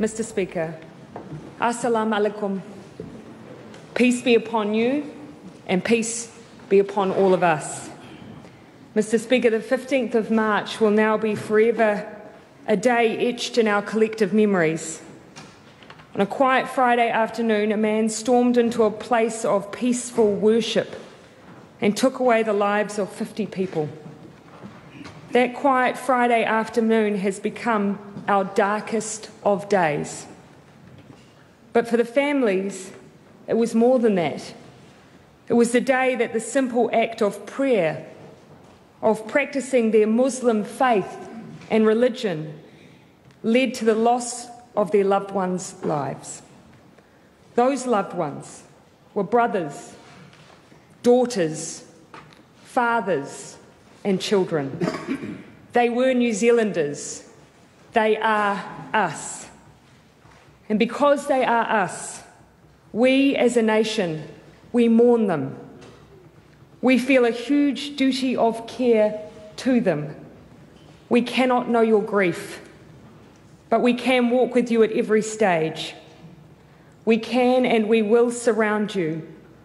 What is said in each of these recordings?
Mr. Speaker, Assalamu alaikum. Peace be upon you and peace be upon all of us. Mr. Speaker, the 15th of March will now be forever a day etched in our collective memories. On a quiet Friday afternoon, a man stormed into a place of peaceful worship and took away the lives of 50 people. That quiet Friday afternoon has become our darkest of days. But for the families, it was more than that. It was the day that the simple act of prayer, of practicing their Muslim faith and religion, led to the loss of their loved ones' lives. Those loved ones were brothers, daughters, fathers, and children. They were New Zealanders. They are us. And because they are us, we as a nation, we mourn them. We feel a huge duty of care to them. We cannot know your grief, but we can walk with you at every stage. We can and we will surround you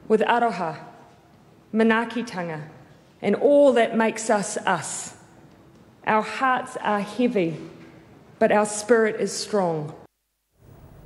with aroha, manaakitanga, and all that makes us us. Our hearts are heavy, but our spirit is strong.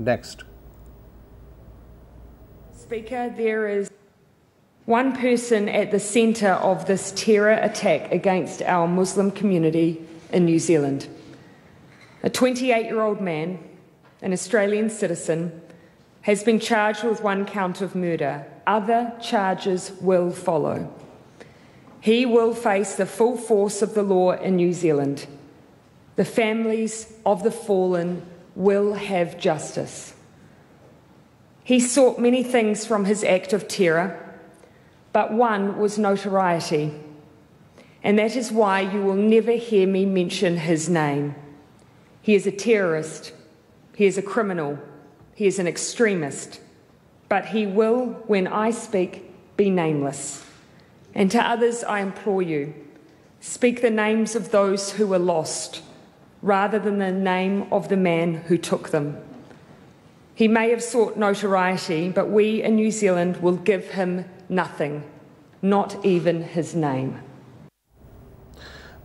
Next. Speaker, there is one person at the centre of this terror attack against our Muslim community in New Zealand. A 28-year-old man, an Australian citizen, has been charged with one count of murder. Other charges will follow. He will face the full force of the law in New Zealand. The families of the fallen will have justice. He sought many things from his act of terror, but one was notoriety, and that is why you will never hear me mention his name. He is a terrorist, he is a criminal, he is an extremist, but he will, when I speak, be nameless. And to others I implore you, speak the names of those who were lost, rather than the name of the man who took them. He may have sought notoriety, but we in New Zealand will give him nothing, not even his name.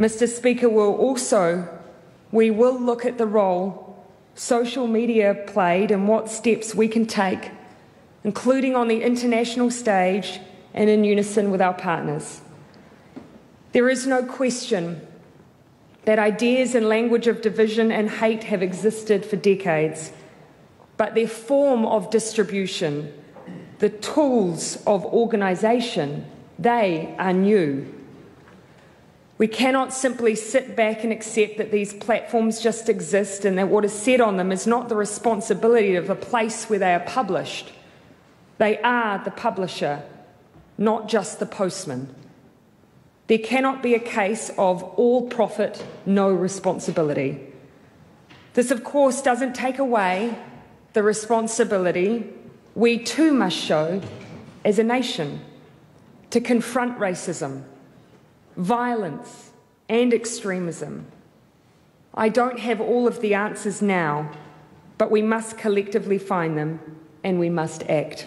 Mr. Speaker, we will look at the role social media played and what steps we can take, including on the international stage and in unison with our partners. There is no question that ideas and language of division and hate have existed for decades, but their form of distribution, the tools of organisation, they are new. We cannot simply sit back and accept that these platforms just exist and that what is said on them is not the responsibility of the place where they are published. They are the publisher, not just the postman. There cannot be a case of all profit, no responsibility. This, of course, doesn't take away the responsibility we too must show as a nation to confront racism, violence and extremism. I don't have all of the answers now, but we must collectively find them and we must act.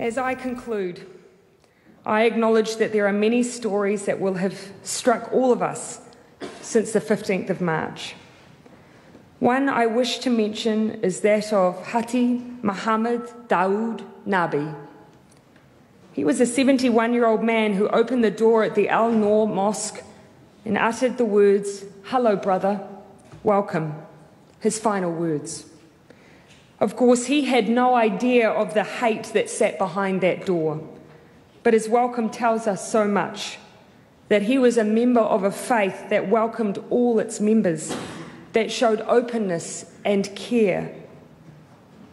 As I conclude, I acknowledge that there are many stories that will have struck all of us since the 15th of March. One I wish to mention is that of Hati Muhammad Daoud Nabi. He was a 71-year-old man who opened the door at the Al Noor Mosque and uttered the words, "Hello, brother, welcome," his final words. Of course, he had no idea of the hate that sat behind that door, but his welcome tells us so much, that he was a member of a faith that welcomed all its members, that showed openness and care.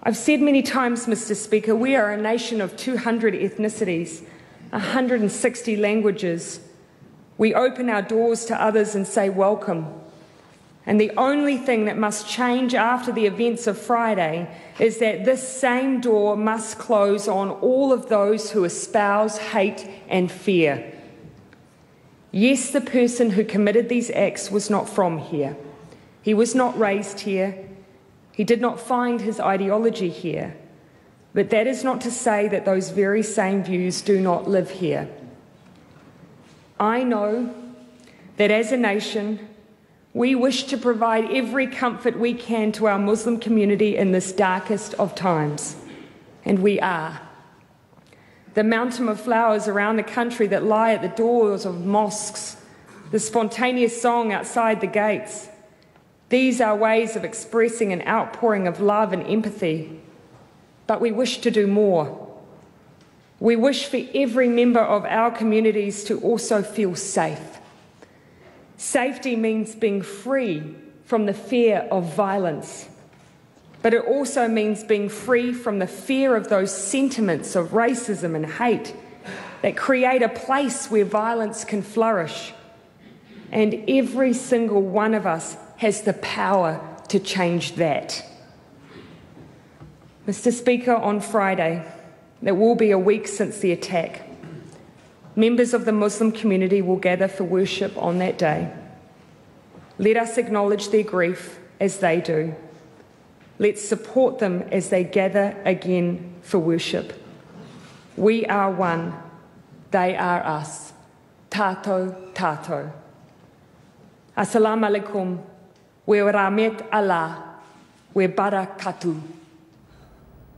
I've said many times, Mr. Speaker, we are a nation of 200 ethnicities, 160 languages. We open our doors to others and say welcome. And the only thing that must change after the events of Friday is that this same door must close on all of those who espouse hate and fear. Yes, the person who committed these acts was not from here. He was not raised here. He did not find his ideology here. But that is not to say that those very same views do not live here. I know that as a nation, we wish to provide every comfort we can to our Muslim community in this darkest of times, and we are. The mountain of flowers around the country that lie at the doors of mosques, the spontaneous song outside the gates, these are ways of expressing an outpouring of love and empathy, but we wish to do more. We wish for every member of our communities to also feel safe. Safety means being free from the fear of violence, but it also means being free from the fear of those sentiments of racism and hate that create a place where violence can flourish. And every single one of us has the power to change that. Mr. Speaker, on Friday, it will be a week since the attack. Members of the Muslim community will gather for worship on that day. Let us acknowledge their grief as they do. Let's support them as they gather again for worship. We are one. They are us. Tātou, tātou. Assalamu alaikum. We rahmet Allah. We barakatuh.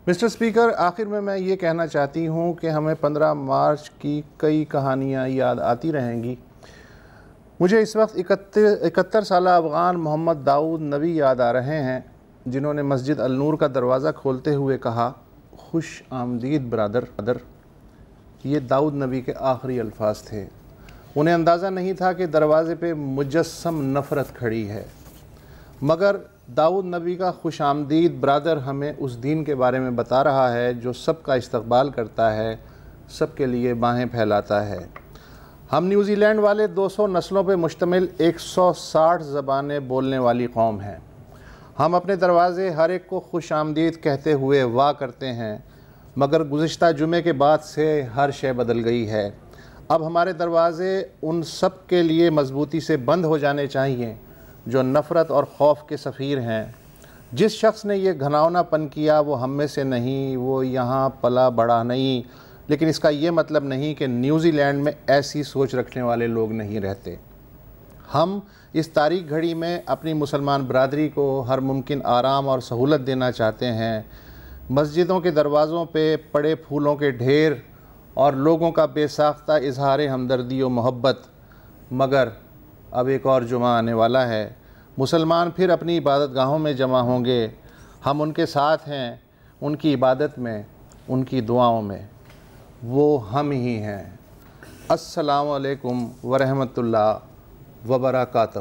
Mister speaker, آخر میں یہ کہنا چاہتی ہوں کہ ہمیں 15 مارچ کی کئی کہانیاں یاد آتی رہیں گی۔ مجھے اس وقت 71 سالہ افغان محمد داؤد نبی یاد آ رہے ہیں، جنہوں نے مسجد النور کا دروازہ کھولتے ہوئے کہا، خوش آمدید برادر۔ یہ داؤد نبی کے آخری الفاظ تھے۔ انہیں اندازہ نہیں تھا کہ دروازے پہ مجسم نفرت کھڑی ہے، مگر داؤد نبی کا خوش آمدید برادر ہمیں اس دین کے بارے میں بتا رہا ہے جو سب کا استقبال کرتا ہے، سب کے لیے باہیں پھیلاتا ہے۔ ہم نیوزی لینڈ والے 200 نسلوں پہ مشتمل 160 زبانیں بولنے والی قوم ہیں۔ ہم اپنے دروازے ہر ایک کو خوش آمدید کہتے ہوئے واہ کرتے ہیں، مگر گزشتہ جمعے کے بعد سے ہر شے بدل گئی ہے۔ اب ہمارے دروازے ان سب کے لیے مضبوطی سے بند ہو جانے چاہیے جو نفرت اور خوف کے سفیر ہیں۔ جس شخص نے یہ گھناؤنا پن کیا وہ ہم میں سے نہیں، وہ یہاں پلا بڑا نہیں، لیکن اس کا یہ مطلب نہیں کہ نیوزی لینڈ میں ایسی سوچ رکھنے والے لوگ نہیں رہتے۔ ہم اس تاریک گھڑی میں اپنی مسلمان برادری کو ہر ممکن آرام اور سہولت دینا چاہتے ہیں۔ مسجدوں کے دروازوں پہ پڑے پھولوں کے ڈھیر اور لوگوں کا بے ساختہ اظہار ہمدردی و محبت، مگر اب ایک اور جمعہ آنے والا ہے، مسلمان پھر اپنی عبادت گاہوں میں جمع ہوں گے۔ ہم ان کے ساتھ ہیں، ان کی عبادت میں، ان کی دعاؤں میں، وہ ہم ہی ہیں۔ السلام علیکم ورحمۃ اللہ وبرکاتہ۔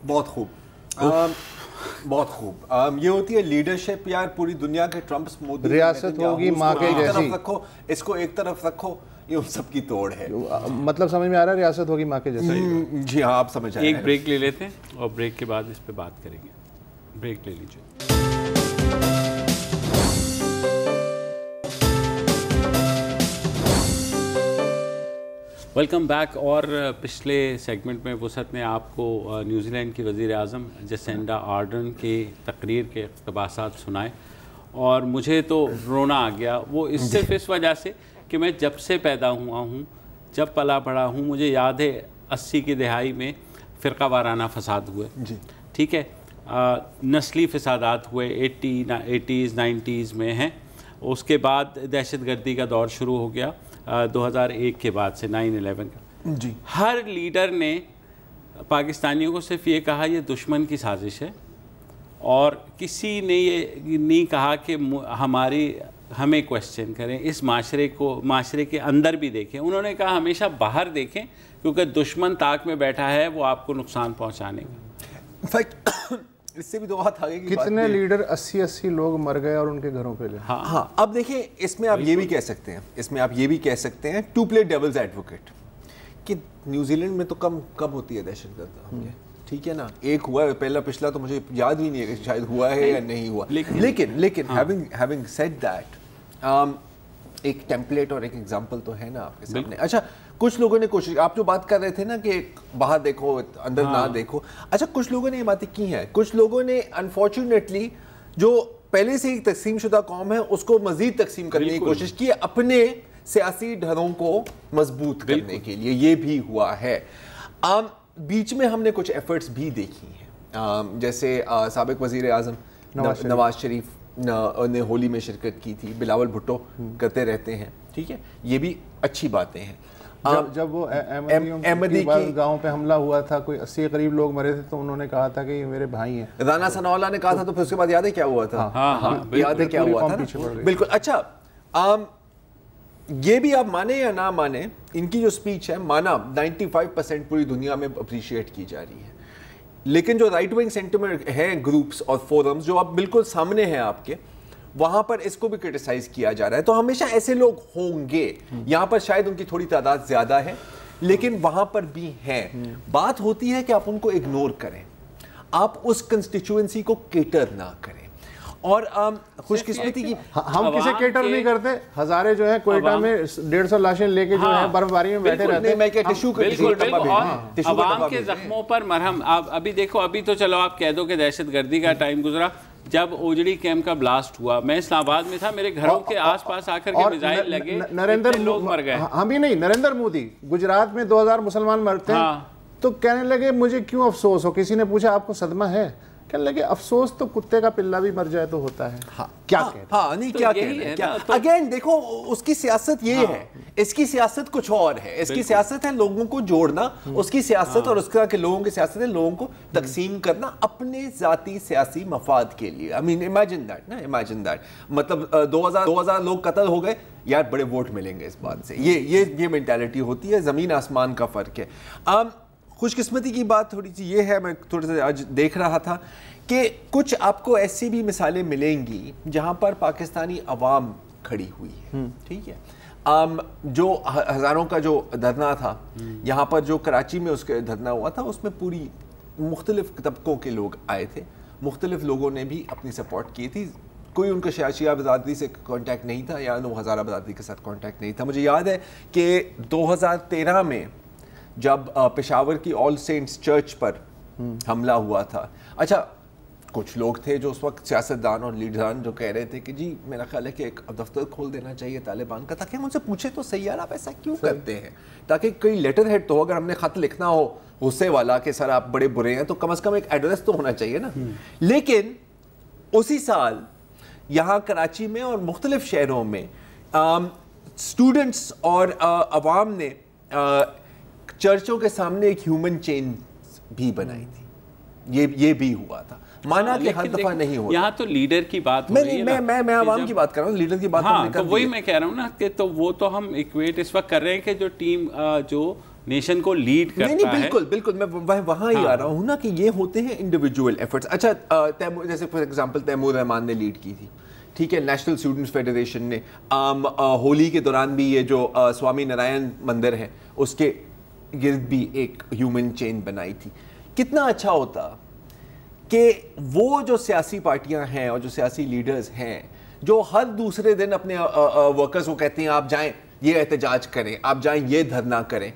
بہت خوب، بہت خوب۔ یہ ہوتی ہے لیڈرشپ یار، پوری دنیا کے ٹرمپس مودی، ریاست ہوگی ماں کے جیسی، رکھو اس کو ایک طرف رکھو، یہ ان سب کی توڑ ہے۔ مطلب سمجھ میں آ رہا ہے، ریاست ہوگی ماں کے جیسی۔ جی ہاں، آپ سمجھ آئے۔ ایک بریک لے لیتے ہیں اور بریک کے بعد اس پہ بات کریں گے۔ بریک لے لیجیے۔ Welcome back. اور پچھلے سیگمنٹ میں وسعت نے آپ کو نیوزی لینڈ کی وزیر اعظم جسینڈا آرڈرن کی تقریر کے اقتباسات سنائے، اور مجھے تو رونا آ گیا۔ وہ صرف اس وجہ سے کہ میں جب سے پیدا ہوا ہوں، جب پلا بڑھا ہوں، مجھے یاد ہے 80 کی دہائی میں فرقہ وارانہ فساد ہوئے، ٹھیک ہے، نسلی فسادات ہوئے 80s 90s میں ہیں۔ اس کے بعد دہشت گردی کا دور شروع ہو گیا 2001 کے بعد سے، 9/11 کا۔ جی، ہر لیڈر نے پاکستانیوں کو صرف یہ کہا یہ دشمن کی سازش ہے، اور کسی نے یہ نہیں کہا کہ ہمیں کویسچن کریں، اس معاشرے کے اندر بھی دیکھیں۔ انہوں نے کہا ہمیشہ باہر دیکھیں، کیونکہ دشمن طاق میں بیٹھا ہے، وہ آپ کو نقصان پہنچانے کا۔ انفیکٹ اس سے بھی دو ہاتھ آگے کی بات، کتنے لیڈر 80 لوگ مر گئے اور ان کے گھروں پہ گئے۔ ہاں، اب دیکھیں اس میں آپ یہ بھی کہہ سکتے ہیں ٹو پلے ڈیولز ایڈوکیٹ، کہ نیوزی لینڈ میں تو کب ہوتی ہے دہشت گرد، ٹھیک ہے نا، ایک ہوا ہے پچھلا تو مجھے یاد بھی نہیں ہے کہ شاید ہوا ہے یا نہیں ہوا، لیکن having said that ایک ٹیمپلیٹ اور ایک ایگزامپل تو ہے نا آپ کے سامنے۔ اچھا، کچھ لوگوں نے کوشش، آپ جو بات کر رہے تھے نا کہ باہر دیکھو اندر نہ دیکھو، اچھا کچھ لوگوں نے یہ باتیں کی ہیں، کچھ لوگوں نے انفارچونیٹلی جو پہلے سے ہی تقسیم شدہ قوم ہے اس کو مزید تقسیم کرنے کی کوشش کی، اپنے سیاسی ڈھروں کو مضبوط کرنے کے لیے، یہ بھی ہوا ہے۔ بیچ میں ہم نے کچھ ایفرٹس بھی دیکھی ہیں، جیسے سابق وزیر اعظم نواز شریف نے ہولی میں شرکت کی تھی، بلاول بھٹو کرتے رہتے ہیں، ٹھیک ہے، یہ بھی اچھی باتیں ہیں۔ جب وہ احمدی کی گاؤں پہ حملہ ہوا تھا، کوئی 80 کے قریب لوگ مرے تھے، تو انہوں نے کہا تھا کہ یہ میرے بھائی ہیں۔ رانا ثناء اللہ نے کہا تھا، تو پھر اس کے بعد یاد ہے کیا ہوا تھا؟ یاد ہے کیا ہوا تھا؟ بالکل۔ اچھا، یہ بھی آپ مانیں یا نہ مانیں، ان کی جو سپیچ ہے، مانا 95% پوری دنیا میں اپریشیٹ کی جا رہی ہے، لیکن جو رائٹ ونگ سینٹیمنٹ ہیں گروپس اور فورمز جو آپ بالکل سامنے ہیں آپ کے، وہاں پر اس کو بھی کرٹیسائز کیا جا رہا ہے۔ تو ہمیشہ ایسے لوگ ہوں گے، یہاں پر شاید ان کی تھوڑی تعداد زیادہ ہے، لیکن وہاں پر بھی ہیں۔ بات ہوتی ہے کہ آپ ان کو اگنور کریں، آپ اس کنسٹیچوئنسی کو کیٹر نہ کریں۔ اور خوش قسمتی کی ہم کسے کیٹر نہیں کرتے، ہزارے جو ہیں کوئٹہ میں 150 لاشیں لے کے جو ہیں برف باری میں بیٹھے رہتے ہیں۔ میں کیا ٹشو عوام کے زخموں پر مرہم۔ ابھی دیکھو، ابھی تو چلو آپ کہہ دو کہ دہشت گردی کا ٹائم گزرا، جب اوجڑی کیمپ کا بلاسٹ ہوا میں اسلام آباد میں تھا, میرے گھروں کے آس پاس آ کر کے میزائل لگے, اتنے لوگ مر گئے. ہم ہی نہیں, نریندر مودی گجرات میں 2000 مسلمان مرتے ہیں تو کہنے لگے مجھے کیوں افسوس ہو. کسی نے پوچھا آپ کو صدمہ ہے؟ کہنے لگے افسوس تو کتے کا پلہ بھی مر جائے تو ہوتا ہے. کیا کہتے ہیں؟ ہاں نہیں کیا کہتے ہیں. اگین دیکھو اس کی سیاست یہ ہے, اس کی سیاست کچھ اور ہے. اس کی سیاست ہے لوگوں کو جوڑنا, اس کی سیاست اور اس طرح کے لوگوں کی سیاست ہے لوگوں کو تقسیم کرنا اپنے ذاتی سیاسی مفاد کے لیے. I mean imagine that نا, imagine that. مطلب 2000 لوگ قتل ہو گئے یار, بڑے ووٹ ملیں گے اس بات سے. یہ مینٹیلٹی ہوتی ہے, زمین آسمان کا فرق ہے. خوش قسمتی کی بات تھوڑی سی یہ ہے, میں تھوڑا سا آج دیکھ رہا تھا کہ کچھ آپ کو ایسی بھی مثالیں ملیں گی جہاں پر پاکستانی عوام کھڑی ہوئی ہے. ٹھیک ہے, جو ہزاروں کا جو دھرنا تھا یہاں پر, جو کراچی میں اس کے دھرنا ہوا تھا, اس میں پوری مختلف طبقوں کے لوگ آئے تھے, مختلف لوگوں نے بھی اپنی سپورٹ کی تھی. کوئی ان کا شیعہ برادری سے کانٹیکٹ نہیں تھا یا نو ہزارہ برادری کے ساتھ کانٹیکٹ نہیں تھا. مجھے یاد ہے کہ 2013 میں جب پشاور کی آل سینٹس چرچ پر حملہ ہوا تھا, اچھا کچھ لوگ تھے جو اس وقت سیاستدان اور لیڈران جو کہہ رہے تھے کہ جی میرا خیال ہے کہ ایک دفتر کھول دینا چاہیے طالبان کا, تاکہ ہم ان سے پوچھیں تو صحیح یار آپ ایسا کیوں کرتے ہیں, تاکہ کوئی لیٹر ہیڈ تو اگر ہم نے خط لکھنا ہو غصے والا کہ سر آپ بڑے برے ہیں تو کم از کم ایک ایڈریس تو ہونا چاہیے نا. لیکن اسی سال یہاں کراچی میں اور مختلف شہروں میں اسٹوڈنٹس اور عوام نے چرچوں کے سامنے ایک ہیومن چین بھی بنائی تھی. یہ بھی ہوا تھا, مانا کہ ہر دفعہ نہیں ہوتا. یہاں تو لیڈر کی بات ہو رہی ہے, میں عوام کی بات کر رہا ہوں, لیڈر کی بات ہم نے کر دی. وہی میں کہہ رہا ہوں نا کہ تو وہ تو ہم ایکویٹ اس وقت کر رہے ہیں کہ جو ٹیم جو نیشن کو لیڈ کرتا ہے. نہیں بالکل میں وہاں ہی آ رہا ہوں نا کہ یہ ہوتے ہیں انڈیویجول ایفرٹس. اچھا جیسے فار ایگزامپل تیمور رحمان نے لیڈ کی تھی, ٹھیک ہے, نیشنل اسٹوڈنٹس فیڈریشن نے ہولی کے دوران بھی یہ جو سوامی نارائن مندر ہے اس کے گرد بھی ایک ہیومن چین بنائی تھی. کتنا اچھا ہوتا کہ وہ جو سیاسی پارٹیاں ہیں اور جو سیاسی لیڈرز ہیں جو ہر دوسرے دن اپنے ورکرز کو کہتے ہیں آپ جائیں یہ احتجاج کریں, آپ جائیں یہ دھرنا کریں,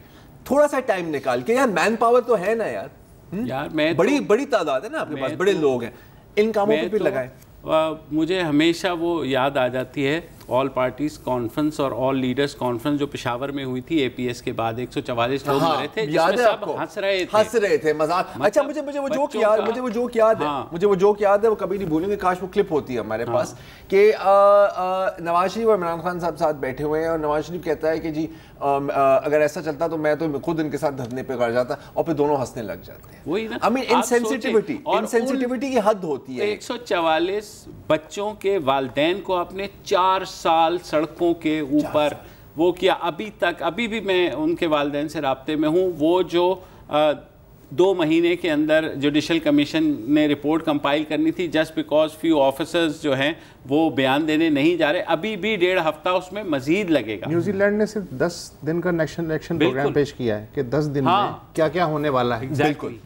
تھوڑا سا ٹائم نکال کے, یار مین پاور تو ہے نا یار, بڑی تعداد ہے نا آپ کے پاس, بڑے لوگ ہیں, ان کاموں پہ بھی لگائیں. مجھے ہمیشہ وہ یاد آ جاتی ہے آل پارٹیز کانفرنس اور آل لیڈرز کانفرنس جو پشاور میں ہوئی تھی اے پی ایس کے بعد, 144 لوگ مرے تھے جس میں سب ہنس رہے تھے مذاق. اچھا مجھے وہ جوک یاد ہے, وہ کبھی نہیں بھولیں گے, کاش وہ کلپ ہوتی ہے ہمارے پاس, کہ نواز شریف اور عمران خان صاحب ساتھ بیٹھے ہوئے ہیں اور نواز شریف کہتا ہے کہ جی اگر ایسا چلتا تو میں تو خود ان کے ساتھ دھرنے پہ کر جاتا, اور پھر دونوں ہنسنے لگ جاتے ہیں. وہی نا, انسینسٹیوٹی کی حد ہوتی ہے. 144 بچوں کے والدین کو اپنے 4 سال سڑکوں کے اوپر وہ کیا, ابھی بھی میں ان کے والدین سے رابطے میں ہوں. وہ جو 2 مہینے کے اندر جوڈیشل کمیشن نے رپورٹ کمپائل کرنی تھی, جسٹ بیکاز فیو آفیسرز جو ہیں وہ بیان دینے نہیں جا رہے, ابھی بھی 1.5 ہفتہ اس میں مزید لگے گا. نیوزی لینڈ نے صرف 10 دن کا نیشنل الیکشن پروگرام پیش کیا ہے کہ 10 دن میں کیا کیا ہونے والا ہے.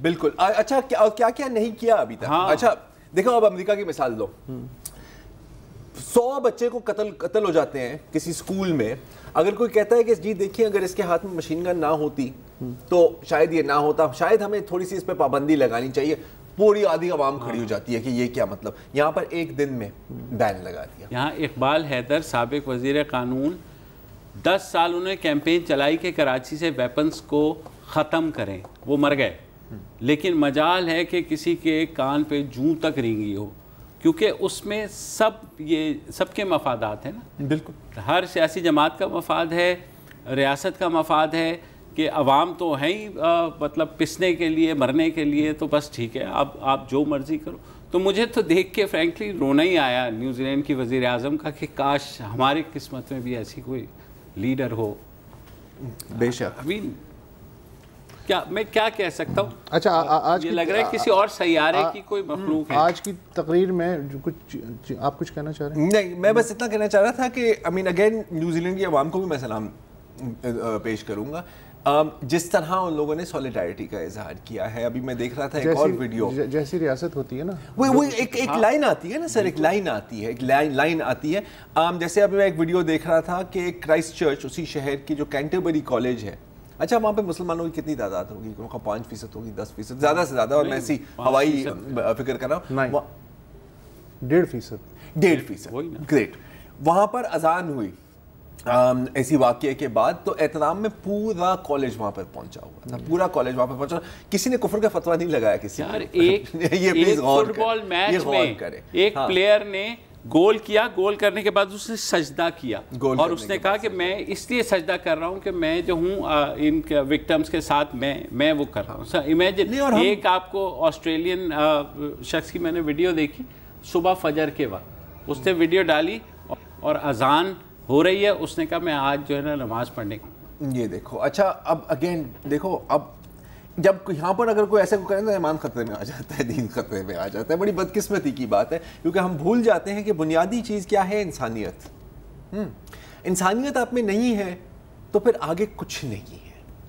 بالکل. اچھا کیا نہیں کیا ابھی تک. اچھا دیکھو اب امریکہ کی مثال دو, 100 بچے کو قتل ہو جاتے ہیں کسی اسکول میں. اگر کوئی کہتا ہے کہ جی دیکھیں اگر اس کے ہاتھ میں مشین گن نہ ہوتی تو شاید یہ نہ ہوتا, شاید ہمیں تھوڑی سی اس پہ پابندی لگانی چاہیے, پوری آدھی عوام کھڑی ہو جاتی ہے کہ یہ کیا مطلب, یہاں پر ایک دن میں بین لگا دیا. یہاں اقبال حیدر سابق وزیر قانون 10 سال انہوں نے کیمپین چلائی کہ کراچی سے ویپنز کو ختم کریں, وہ مر گئے, لیکن مجال ہے کہ کسی کے کان پہ جوں تک رینگی ہو, کیونکہ اس میں سب کے مفادات ہیں نا. بالکل, ہر سیاسی جماعت کا مفاد ہے, ریاست کا مفاد ہے, کہ عوام تو ہیں ہی مطلب پسنے کے لیے مرنے کے لیے, تو بس ٹھیک ہے آپ جو مرضی کرو. تو مجھے تو دیکھ کے فرینکلی رونا ہی آیا نیوزی لینڈ کی وزیر اعظم کا کہ کاش ہماری قسمت میں بھی ایسی کوئی لیڈر ہو. بے شک. میں کیا کہہ سکتا ہوں. اچھا آج یہ لگ رہا ہے کسی اور سیارے کی کوئی مخلوق ہے. آج کی تقریر میں آپ کچھ کہنا چاہ رہے ہیں؟ نہیں, میں بس اتنا کہنا چاہ رہا تھا کہ اگین نیوزی لینڈ کی عوام کو بھی میں سلام پیش کروں گا, جس طرح ان لوگوں نے سولیڈیرٹی کا اظہار کیا ہے. ابھی میں دیکھ رہا تھا ایک اور ویڈیو, جیسی ریاست ہوتی ہے نا, وہ ایک لائن آتی ہے نا سر, ایک لائن آتی ہے. جیسے ابھی میں ایک ویڈیو دیکھ رہا تھا کہ کرائسٹ چرچ اسی شہر کی جو کینٹربری کالج ہے, اچھا وہاں پہ مسلمانوں کی کتنی تعداد ہوگی, ان کا 5% ہوگی, 10%, زیادہ سے زیادہ, اور میں ایسی ہوائی فکر کر رہا ہوں. 1.5%. گریٹ. وہاں پر اذان ہوئی ایسی واقعے کے بعد تو احترام میں پورا کالج وہاں پر پہنچا ہوا تھا, پورا کالج وہاں پر پہنچا, کسی نے کفر کا فتویٰ نہیں لگایا کسی نے. ایک فٹ بال میچ میں ایک پلیئر نے گول کیا, گول کرنے کے بعد اس نے سجدہ کیا اور اس نے کہا کہ میں اس لیے سجدہ کر رہا ہوں کہ میں جو ہوں ان وکٹمز کے ساتھ میں وہ کر رہا ہوں. امیجن ایک آپ کو آسٹریلین شخص کی میں نے ویڈیو دیکھی صبح فجر کے وقت, اس نے ویڈیو ڈالی اور اذان ہو رہی ہے, اس نے کہا میں آج جو ہے نا نماز پڑھنے کا. یہ دیکھو اچھا اب اگین دیکھو, اب جب یہاں پر اگر کوئی ایسا کو کرے تو ایمان خطرے میں آ جاتا ہے, دین خطرے میں آ جاتا ہے. بڑی بدقسمتی کی بات ہے کیونکہ ہم بھول جاتے ہیں کہ بنیادی چیز کیا ہے, انسانیت. انسانیت آپ میں نہیں ہے تو پھر آگے کچھ نہیں ہے.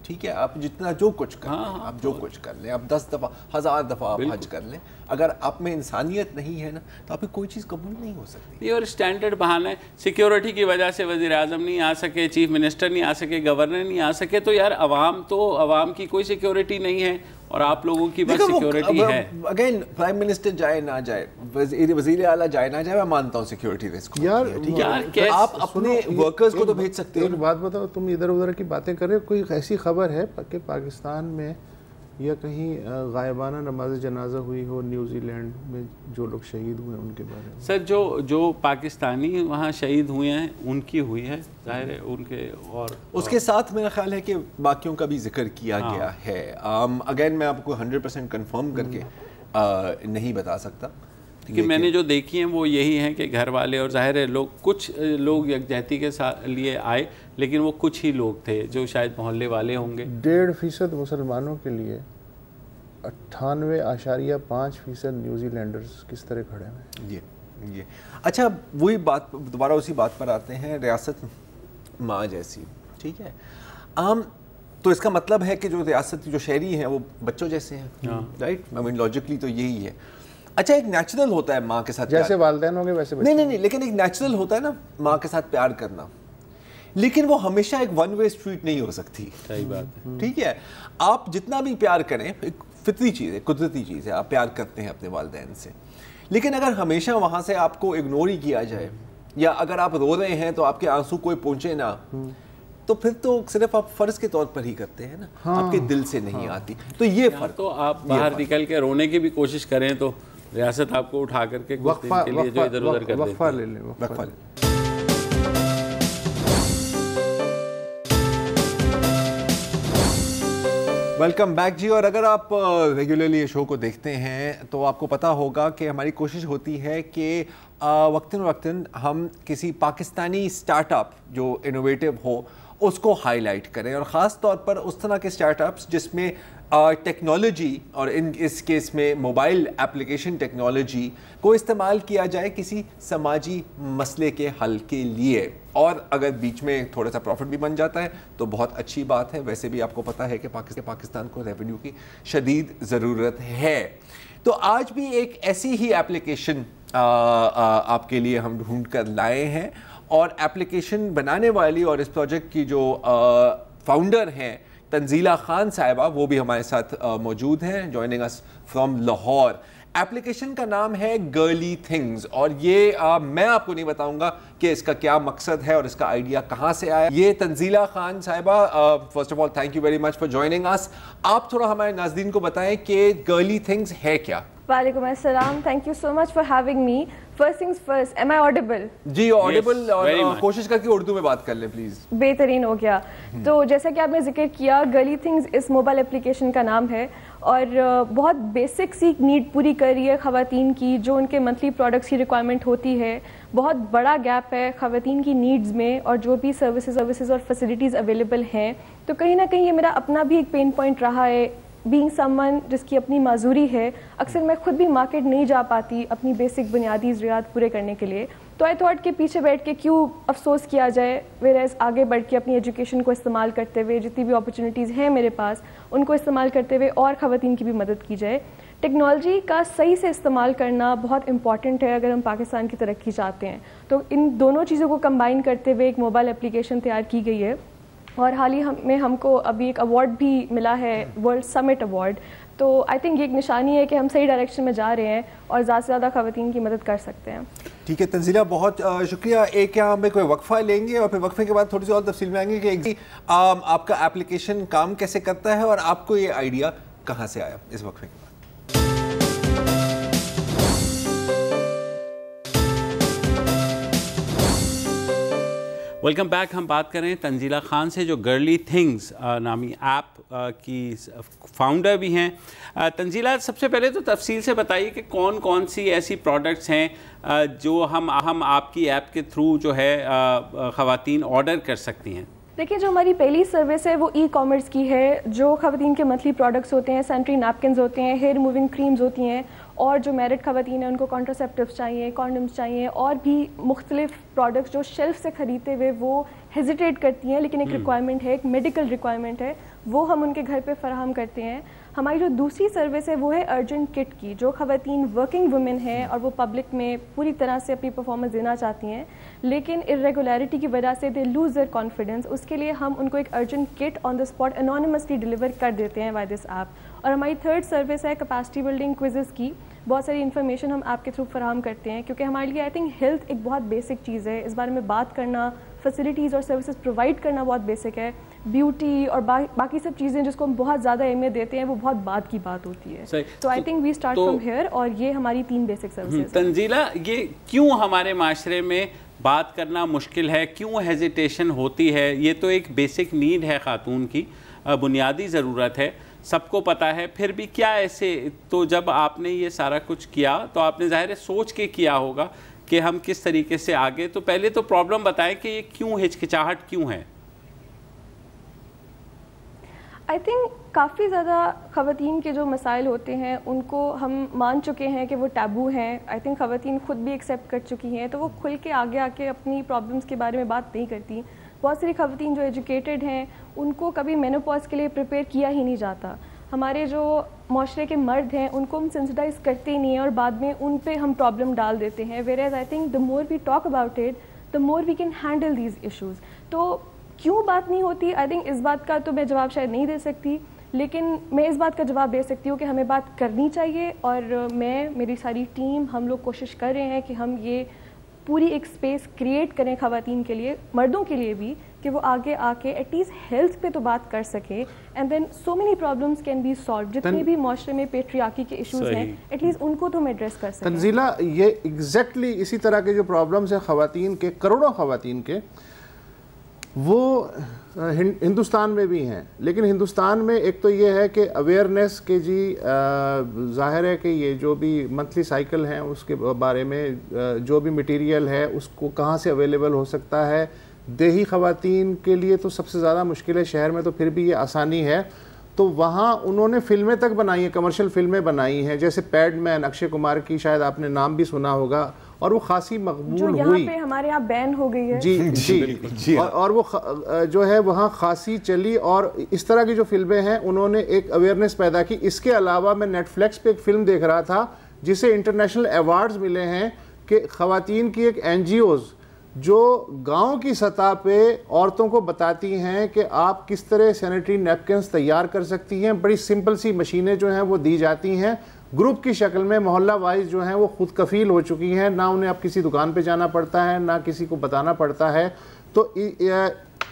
ٹھیک ہے, آپ جتنا جو کچھ کر لیں, آپ جو کچھ کر لیں, آپ 10 دفعہ 1000 دفعہ آپ حج کر لیں, اگر آپ میں انسانیت نہیں ہے نا تو آپ کی کوئی چیز قبول نہیں ہو سکتی. یہ اور اسٹینڈرڈ بہانہ ہے, سیکیورٹی کی وجہ سے وزیر اعظم نہیں آ سکے, چیف منسٹر نہیں آ سکے, گورنر نہیں آ سکے, تو یار عوام کی کوئی سیکیورٹی نہیں ہے اور آپ لوگوں کی بس سیکیورٹی ہے. اگین پرائم منسٹر جائے نہ جائے, وزیر اعلیٰ جائے نہ جائے, میں مانتا ہوں سیکیورٹی رسک. یار آپ اپنے ورکرز کو تو بھیج سکتے ہیں. ایک بات بتاؤ, تم ادھر ادھر کی باتیں کر رہے ہو, کوئی ایسی خبر ہے کہ پاکستان میں یا کہیں غائبانہ نماز جنازہ ہوئی ہو نیوزی لینڈ میں جو لوگ شہید ہوئے ان کے بارے میں؟ سر جو پاکستانی وہاں شہید ہوئے ہیں ان کی ہوئی ہے, ظاہر ہے ان کے, اور اس کے ساتھ میرا خیال ہے کہ باقیوں کا بھی ذکر کیا گیا ہے. اگین میں آپ کو 100% کنفرم کر کے نہیں بتا سکتا کہ میں نے جو دیکھی ہیں وہ یہی ہیں کہ گھر والے, اور ظاہر ہے کچھ لوگ یکجہتی کے لیے آئے, لیکن وہ کچھ ہی لوگ تھے جو شاید محلے والے ہوں گے. 1.5% مسلمانوں کے لیے 98.5% نیوزی لینڈرز کس طرح کھڑے ہیں. یہ اچھا وہی بات, دوبارہ اسی بات پر آتے ہیں, ریاست ماں جیسی. ٹھیک ہے, تو اس کا مطلب ہے کہ جو ریاست جو شہری ہیں وہ بچوں جیسے ہیں, رائٹ. آئی مین لاجکلی تو یہی ہے. اچھا ایک نیچرل ہوتا ہے ماں کے ساتھ, جیسے والدین ہوں گے ویسے نہیں, لیکن ایک نیچرل ہوتا ہے نا ماں کے ساتھ پیار کرنا, لیکن وہ ہمیشہ ایک ون وے اسٹریٹ نہیں ہو سکتی. صحیح بات ہے. ٹھیک ہے, آپ جتنا بھی پیار کریں, ایک فطری چیز ہے, قدرتی چیز ہے, آپ پیار کرتے ہیں اپنے والدین سے, لیکن اگر ہمیشہ وہاں سے آپ کو اگنور ہی کیا جائے, یا اگر آپ رو رہے ہیں تو آپ کے آنسو کوئی پہنچے نہ, تو پھر تو صرف آپ فرض کے طور پر ہی کرتے ہیں نا, آپ کے دل سے نہیں آتی. تو یہ فرق, تو آپ باہر نکل کے رونے کی بھی کوشش کریں تو ریاست آپ کو اٹھا کر کے کچھ دن کے لیے جو ادھر ادھر کر دیتی ہے. وقفہ لے لیں, وقفہ لے لیں. ویلکم بیک جی. اور اگر آپ ریگولرلی یہ شو کو دیکھتے ہیں تو آپ کو پتہ ہوگا کہ ہماری کوشش ہوتی ہے کہ وقتاً وقتاً ہم کسی پاکستانی اسٹارٹ اپ جو انوویٹو ہو اس کو ہائی لائٹ کریں, اور خاص طور پر اس طرح کے اسٹارٹ اپس جس میں ٹیکنالوجی, اور اس کیس میں موبائل اپلیکیشن ٹیکنالوجی کو استعمال کیا جائے کسی سماجی مسئلے کے حل کے لیے, اور اگر بیچ میں تھوڑا سا پروفٹ بھی بن جاتا ہے تو بہت اچھی بات ہے. ویسے بھی آپ کو پتہ ہے کہ پاکستان کو ریونیو کی شدید ضرورت ہے. تو آج بھی ایک ایسی ہی اپلیکیشن آپ کے لیے ہم ڈھونڈ کر لائے ہیں, اور اپلیکیشن بنانے والی اور اس پروجیکٹ کی جو فاؤنڈر ہیں تنزیلہ خان صاحبہ, وہ بھی ہمارے ساتھ موجود ہیں, joining us from Lahore. Application کا نام ہے گرلی تھنگز, اور یہ میں آپ کو نہیں بتاؤں گا کہ اس کا کیا مقصد ہے اور اس کا آئیڈیا کہاں سے آیا. یہ تنزیلہ خان صاحبہ, first of all thank you very much for joining us. آپ تھوڑا ہمارے ناظرین کو بتائیں کہ گرلی تھنگز ہے کیا. وعلیکم السلام, thank you so much for having me. First things first, am I audible? جی آڈیبل, اور کوشش کر کے اردو میں بات کر لیں پلیز. بہترین ہو گیا. تو جیسا کہ آپ نے ذکر کیا, گرلی تھنگز اس موبائل اپلیکیشن کا نام ہے, اور بہت بیسک سی نیڈ پوری کر رہی ہے خواتین کی, جو ان کے منتھلی پروڈکٹس کی ریکوائرمنٹ ہوتی ہے. بہت بڑا گیپ ہے خواتین کی نیڈز میں, اور جو بھی سروسز اور فیسلٹیز اویلیبل ہیں, تو کہیں نہ کہیں یہ میرا اپنا بھی ایک پین پوائنٹ رہا ہے. بینگ سمن جس کی اپنی معذوری ہے, اکثر میں خود بھی مارکیٹ نہیں جا پاتی اپنی بیسک بنیادی ضروریات پورے کرنے کے لیے. تو آئی تھاٹ کہ پیچھے بیٹھ کے کیوں افسوس کیا جائے, ویئرز آگے بڑھ کے اپنی ایجوکیشن کو استعمال کرتے ہوئے, جتنی بھی اپرچونیٹیز ہیں میرے پاس ان کو استعمال کرتے ہوئے اور خواتین کی بھی مدد کی جائے. ٹیکنالوجی کا صحیح سے استعمال کرنا بہت امپورٹنٹ ہے اگر ہم پاکستان کی ترقی چاہتے ہیں. تو ان دونوں چیزوں کو کمبائن کرتے ہوئے ایک موبائل اپلیکیشن تیار کی گئی ہے, اور حال ہی میں ہم کو ابھی ایک ایوارڈ بھی ملا ہے, ورلڈ سمٹ ایوارڈ. تو آئی تھنک یہ ایک نشانی ہے کہ ہم صحیح ڈائریکشن میں جا رہے ہیں اور زیادہ سے زیادہ خواتین کی مدد کر سکتے ہیں. ٹھیک ہے تنزیلہ, بہت شکریہ. ایک یہاں ہمیں کوئی وقفہ لیں گے اور پھر وقفے کے بعد تھوڑی سی اور تفصیل میں آئیں گے کہ آپ کا اپلیکیشن کام کیسے کرتا ہے اور آپ کو یہ آئیڈیا کہاں سے آیا. اس وقفے کے بعد ویلکم بیک. ہم بات کر رہے ہیں تنزیلہ خان سے جو گرلی تھنگز نامی ایپ کی فاؤنڈر بھی ہیں. تنزیلہ, سب سے پہلے تو تفصیل سے بتائیے کہ کون کون سی ایسی پروڈکٹس ہیں جو ہم آپ کی ایپ کے تھرو جو ہے خواتین آرڈر کر سکتی ہیں. دیکھیے, جو ہماری پہلی سروس ہے وہ ای کامرس کی ہے. جو خواتین کے منتھلی پروڈکٹس ہوتے ہیں, سینٹری نیپکنز ہوتے ہیں, ہیئر ریموونگ کریمز ہوتی ہیں, اور جو میرڈ خواتین ہیں ان کو کانٹراسیپٹیوز چاہیے, کانڈمس چاہیے, اور بھی مختلف پروڈکٹس جو شیلف سے خریدتے ہوئے وہ ہیزیٹیٹ کرتی ہیں لیکن ایک ریکوائرمنٹ ہے, ایک میڈیکل ریکوائرمنٹ ہے, وہ ہم ان کے گھر پہ فراہم کرتے ہیں. ہماری جو دوسری سروس ہے وہ ہے ارجنٹ کٹ کی. جو خواتین ورکنگ وومن ہیں اور وہ پبلک میں پوری طرح سے اپنی پرفارمنس دینا چاہتی ہیں لیکن ارریگولیرٹی کی وجہ سے دے لوز دیئر کانفیڈنس, اس کے لیے ہم ان کو ایک urgent cut on the spot anonymously deliver کر دیتے ہیں بائی دس ایپ. اور ہماری تھرڈ سروس ہے کیپیسٹی بلڈنگ کوئزز کی. بہت ساری انفارمیشن ہم ایپ کے تھرو فراہم کرتے ہیں کیونکہ ہمارے لیے آئی تھنک ہیلتھ ایک بہت بیسک چیز ہے. اس بارے میں بات کرنا, فیسلٹیز اور سروسز پرووائڈ کرنا بہت بیسک ہے. بیوٹی اور باقی سب چیزیں جس کو ہم بہت زیادہ اہمیت دیتے ہیں وہ بہت بعد کی بات ہوتی ہے. تو I think we start from here, اور یہ ہماری 3 بیسک سروسز. تنزیلہ, یہ کیوں ہمارے معاشرے میں بات کرنا مشکل ہے, کیوں ہیزیٹیشن ہوتی ہے؟ یہ تو ایک بیسک نیڈ ہے, خاتون کی بنیادی ضرورت ہے, سب کو پتہ ہے. پھر بھی کیا ایسے, تو جب آپ نے یہ سارا کچھ کیا تو آپ نے ظاہر ہے سوچ کے کیا ہوگا کہ ہم کس طریقے سے آگے. تو پہلے تو پرابلم بتائیں کہ یہ کیوں ہچکچاہٹ کیوں ہے؟ آئی تھنک کافی زیادہ خواتین کے جو مسائل ہوتے ہیں ان کو ہم مان چکے ہیں کہ وہ ٹیبو ہیں. آئی تھنک خواتین خود بھی ایکسیپٹ کر چکی ہیں, تو وہ کھل کے آگے آ کے اپنی پرابلمس کے بارے میں بات نہیں کرتی. بہت ساری خواتین جو ایجوکیٹڈ ہیں ان کو کبھی مینوپاز کے لیے پریپیئر کیا ہی نہیں جاتا. ہمارے جو معاشرے کے مرد ہیں ان کو ہم سینسٹائز کرتے ہی نہیں ہیں اور بعد میں ان پہ ہم پرابلم ڈال دیتے ہیں. Whereas I think the more we talk about it the more we can handle these issues. تو کیوں بات نہیں ہوتی, آئی تھنک اس بات کا تو میں جواب شاید نہیں دے سکتی, لیکن میں اس بات کا جواب دے سکتی ہوں کہ ہمیں بات کرنی چاہیے. اور میں, میری ساری ٹیم, ہم لوگ کوشش کر رہے ہیں کہ ہم یہ پوری ایک اسپیس کریٹ کریں خواتین کے لیے, مردوں کے لیے بھی, کہ وہ آگے آ کے ایٹ لیسٹ ہیلتھ پہ تو بات کر سکیں. And then so many problems can be solve. جتنے بھی معاشرے میں پیٹریارکی کے ایشوز ہیں ایٹ لیسٹ ان کو تو ہم ایڈریس کر سکیں. تنزیلہ, یہ ایگزیکٹلی اسی طرح کے جو پرابلمس ہیں خواتین کے, کروڑوں خواتین کے, وہ ہندوستان میں بھی ہیں. لیکن ہندوستان میں ایک تو یہ ہے کہ اویئرنیس کہ جی ظاہر ہے کہ یہ جو بھی منتھلی سائیکل ہیں اس کے بارے میں جو بھی مٹیریل ہے اس کو کہاں سے اویلیبل ہو سکتا ہے. دیہی خواتین کے لیے تو سب سے زیادہ مشکل ہے, شہر میں تو پھر بھی یہ آسانی ہے. تو وہاں انہوں نے فلمیں تک بنائی ہیں, کمرشل فلمیں بنائی ہیں, جیسے پیڈ مین, اکشے کمار کی, شاید آپ نے نام بھی سنا ہوگا, اور وہ خاصی مقبول ہوئی. جو یہاں پہ ہمارے یہاں بین ہو گئی ہے. جی, اور وہ جو ہے وہاں خاصی چلی. اور اس طرح کی جو فلمیں ہیں انہوں نے ایک اویئرنیس پیدا کی. اس کے علاوہ میں نیٹ فلیکس پہ ایک فلم دیکھ رہا تھا جسے انٹرنیشنل ایوارڈز ملے ہیں کہ خواتین کی ایک این جی اوز جو گاؤں کی سطح پہ عورتوں کو بتاتی ہیں کہ آپ کس طرح سینیٹری نیپکنز تیار کر سکتی ہیں. بڑی سمپل سی مشینیں جو ہیں وہ دی جاتی ہیں, گروپ کی شکل میں, محلہ وائز جو ہیں وہ خود کفیل ہو چکی ہیں. نہ انہیں اب کسی دکان پہ جانا پڑتا ہے, نہ کسی کو بتانا پڑتا ہے. تو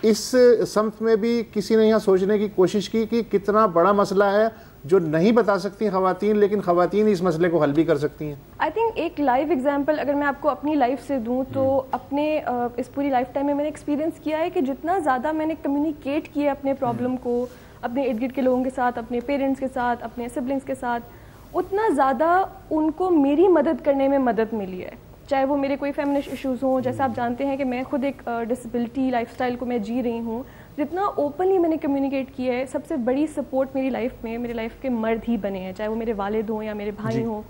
اس سمت میں بھی کسی نے یہاں سوچنے کی کوشش کی کہ کتنا بڑا مسئلہ ہے جو نہیں بتا سکتی خواتین, لیکن خواتین اس مسئلے کو حل بھی کر سکتی ہیں. آئی تھنک ایک لائیو ایگزامپل اگر میں آپ کو اپنی لائف سے دوں تو اپنے اس پوری لائف ٹائم میں نے ایکسپیرینس کیا ہے کہ جتنا زیادہ میں نے کمیونیکیٹ کیا اپنے پرابلم کو اپنے ارد گرد کے لوگوں کے ساتھ, اپنے پیرنٹس کے ساتھ, اپنے سبلنگس کے ساتھ, اتنا زیادہ ان کو میری مدد کرنے میں مدد ملی ہے. چاہے وہ میرے کوئی فیمنسٹ ایشوز ہوں, جیسے آپ جانتے ہیں کہ میں خود ایک ڈسیبلٹی لائف اسٹائل کو میں جی رہی ہوں. جتنا اوپنلی میں نے کمیونیکیٹ کیا ہے, سب سے بڑی سپورٹ میری لائف میں میرے لائف کے مرد ہی بنے ہیں, چاہے وہ میرے والد ہوں یا میرے بھائی ہوں.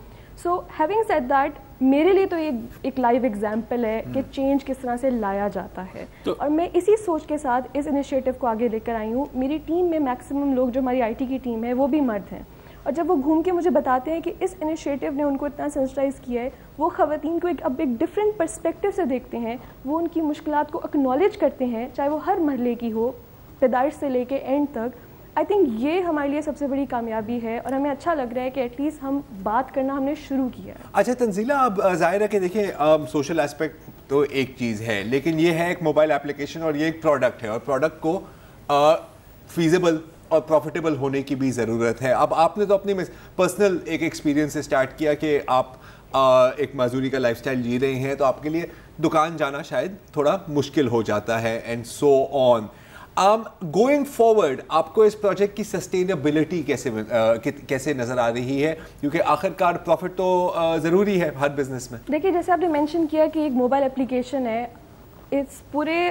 سو ہیونگ سیڈ دیٹ, میرے لیے تو یہ ایک لائیو ایگزامپل ہے کہ چینج کس طرح سے لایا جاتا ہے. اور میں اسی سوچ کے ساتھ اس انیشیٹو کو آگے لے کر آئی ہوں. میری ٹیم میں میکسیمم لوگ جو ہماری آئی ٹی کی ٹیم ہے وہ بھی مرد ہیں, اور جب وہ گھوم کے مجھے بتاتے ہیں کہ اس انیشیٹو نے ان کو اتنا سینسٹائز کیا ہے, وہ خواتین کو اب ایک ڈفرینٹ پرسپیکٹیو سے دیکھتے ہیں, وہ ان کی مشکلات کو اکنالج کرتے ہیں, چاہے وہ ہر مرحلے کی ہو, پیدائش سے لے کے اینڈ تک. آئی تھنک یہ ہمارے لیے سب سے بڑی کامیابی ہے اور ہمیں اچھا لگ رہا ہے کہ ایٹ لیسٹ ہم بات کرنا ہم نے شروع کیا ہے. اچھا تنزیلہ، اب ظاہر ہے کہ دیکھیں سوشل اسپیکٹ تو ایک چیز ہے، لیکن یہ ہے ایک موبائل اپلیکیشن اور یہ ایک پروڈکٹ ہے، اور پروڈکٹ کو فیزیبل اور پروفیٹیبل ہونے کی بھی ضرورت ہے. اب آپ نے تو اپنی پرسنل ایک ایکسپیرینس سے اسٹارٹ کیا کہ آپ ایک معذوری کا لائف اسٹائل جی رہے ہیں، تو آپ کے لیے دکان جانا شاید تھوڑا مشکل ہو جاتا ہے and so on. Going forward آپ کو اس پروجیکٹ کی سسٹینیبلٹی کیسے نظر آ رہی ہے، کیونکہ آخر کار پروفٹ تو ضروری ہے ہر بزنس میں. دیکھیے جیسے آپ نے مینشن کیا کہ ایک موبائل اپلیکیشن ہے، اس پورے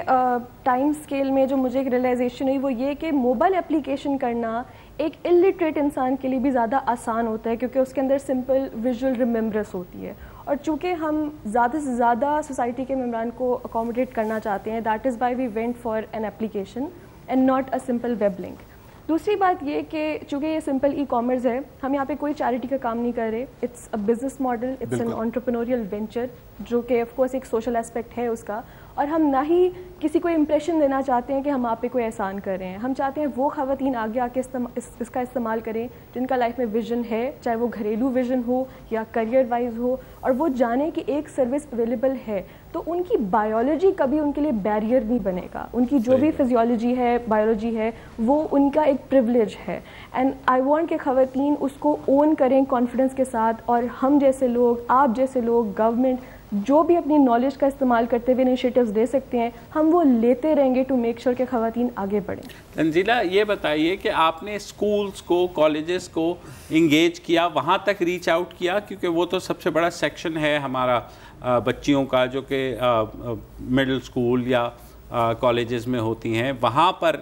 ٹائم اسکیل میں جو مجھے ایک ریئلائزیشن ہوئی وہ یہ کہ موبائل اپلیکیشن کرنا ایک الٹریٹ انسان کے لیے بھی زیادہ آسان ہوتا ہے، کیونکہ اس کے اندر سمپل ویژول ریممبرنس ہوتی ہے. اور چونکہ ہم زیادہ سے زیادہ سوسائٹی کے ممبران کو اکوموڈیٹ کرنا چاہتے ہیں، that is why we went for an application and not a simple web link. دوسری بات یہ کہ چونکہ یہ سمپل ای کامرس ہے، ہم یہاں پہ کوئی چیریٹی کا کام نہیں کر رہے. It's a business model, it's an entrepreneurial venture, جو کہ آف کورس ایک سوشل اسپیکٹ ہے اس کا. اور ہم نہ ہی کسی کو امپریشن دینا چاہتے ہیں کہ ہم آپ پہ کوئی احسان کر رہے ہیں. ہم چاہتے ہیں وہ خواتین آگے آ کے اس کا استعمال کریں جن کا لائف میں ویژن ہے، چاہے وہ گھریلو ویژن ہو یا کریئر وائز ہو، اور وہ جانیں کہ ایک سروس اویلیبل ہے تو ان کی بایولوجی کبھی ان کے لیے بیریئر نہیں بنے گا. ان کی جو بھی فزیولوجی ہے، بایولوجی ہے، وہ ان کا ایک پریولیج ہے. اینڈ آئی وانٹ کہ خواتین اس کو اون کریں کانفیڈنس کے ساتھ، اور ہم جیسے لوگ، آپ جیسے لوگ، گورنمنٹ جو بھی اپنی نالج کا استعمال کرتے ہوئے انیشیٹوز لے سکتے ہیں، ہم وہ لیتے رہیں گے ٹو میک شیور کہ خواتین آگے بڑھیں. تنزیلہ یہ بتائیے کہ آپ نے اسکولس کو، کالجز کو انگیج کیا، وہاں تک ریچ آؤٹ کیا، کیونکہ وہ تو سب سے بڑا سیکشن ہے ہمارا بچیوں کا جو کہ مڈل اسکول یا کالجز میں ہوتی ہیں، وہاں پر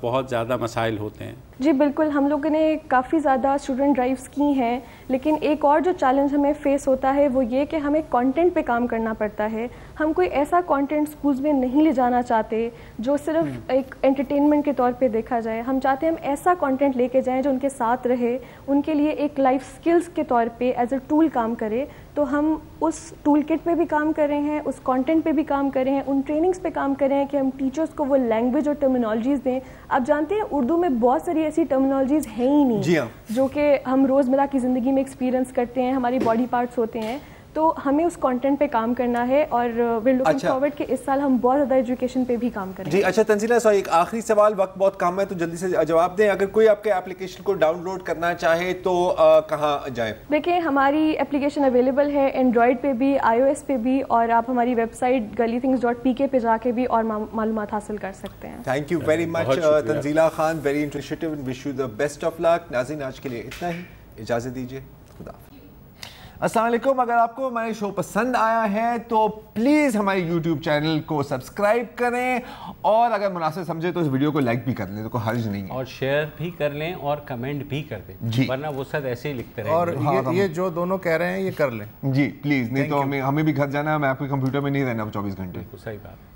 بہت زیادہ مسائل ہوتے ہیں. جی بالکل، ہم لوگوں نے کافی زیادہ اسٹوڈنٹ ڈرائیوز کی ہیں، لیکن ایک اور جو چیلنج ہمیں فیس ہوتا ہے وہ یہ کہ ہمیں کانٹینٹ پہ کام کرنا پڑتا ہے. ہم کوئی ایسا کانٹینٹ اسکولز میں نہیں لے جانا چاہتے جو صرف ایک انٹرٹینمنٹ کے طور پہ دیکھا جائے. ہم چاہتے ہیں ہم ایسا کانٹینٹ لے کے جائیں جو ان کے ساتھ رہے، ان کے لیے ایک لائف اسکلز کے طور پہ ایز اے ٹول کام کرے. تو ہم اس ٹول کٹ پہ بھی کام کر رہے ہیں، اس کانٹینٹ پہ بھی کام کر رہے ہیں، ان ٹریننگز پہ کام کر رہے ہیں کہ ہم ٹیچرس کو وہ لینگویج اور ٹرمینالوجیز دیں. آپ جانتے ہیں اردو میں بہت ساری ایسی ٹرمینالوجیز ہیں ہی نہیں جو کہ ہم روزمرہ کی زندگی میں ایکسپیرینس کرتے ہیں، ہماری باڈی پارٹس ہوتے ہیں. تو ہمیں اس کانٹینٹ پہ کام کرنا ہے اور وی لوکنگ فارورڈ کہ اس سال ہم بہت زیادہ ایجوکیشن پہ بھی کام کریں گے. جی اچھا تنزیلہ، ایک آخری سوال، وقت بہت کم ہے تو جلدی سے جواب دیں. اگر کوئی آپ کے اپلیکیشن کو ڈاؤن لوڈ کرنا چاہے تو کہاں جائیں؟ دیکھیں ہماری اپلیکیشن اویلیبل ہے اینڈرائڈ پہ بھی، آئی او ایس پہ بھی، اور آپ ہماری ویب سائٹ gullythings.pk پہ جا کے بھی اور معلومات حاصل کر سکتے ہیں. Thank you very much Tanzeela Khan, very interactive and wish you the best of luck. ناظرین آج کے لیے اتنا ہی، اجازت دیجیے، خدا حافظ. السلام علیکم. اگر آپ کو ہمارے شو پسند آیا ہے تو پلیز ہمارے یوٹیوب چینل کو سبسکرائب کریں، اور اگر مناسب سمجھے تو اس ویڈیو کو لائک بھی کر لیں، تو کوئی حرج نہیں ہے، اور شیئر بھی کر لیں اور کمنٹ بھی کر دیں، ورنہ وہ سب ایسے ہی لکھتے رہیں. اور یہ جو دونوں کہہ رہے ہیں یہ کر لیں جی پلیز، نہیں تو ہمیں بھی گھر جانا ہے. میں آپ کے کمپیوٹر میں نہیں رہنا 24 گھنٹے. صحیح بات.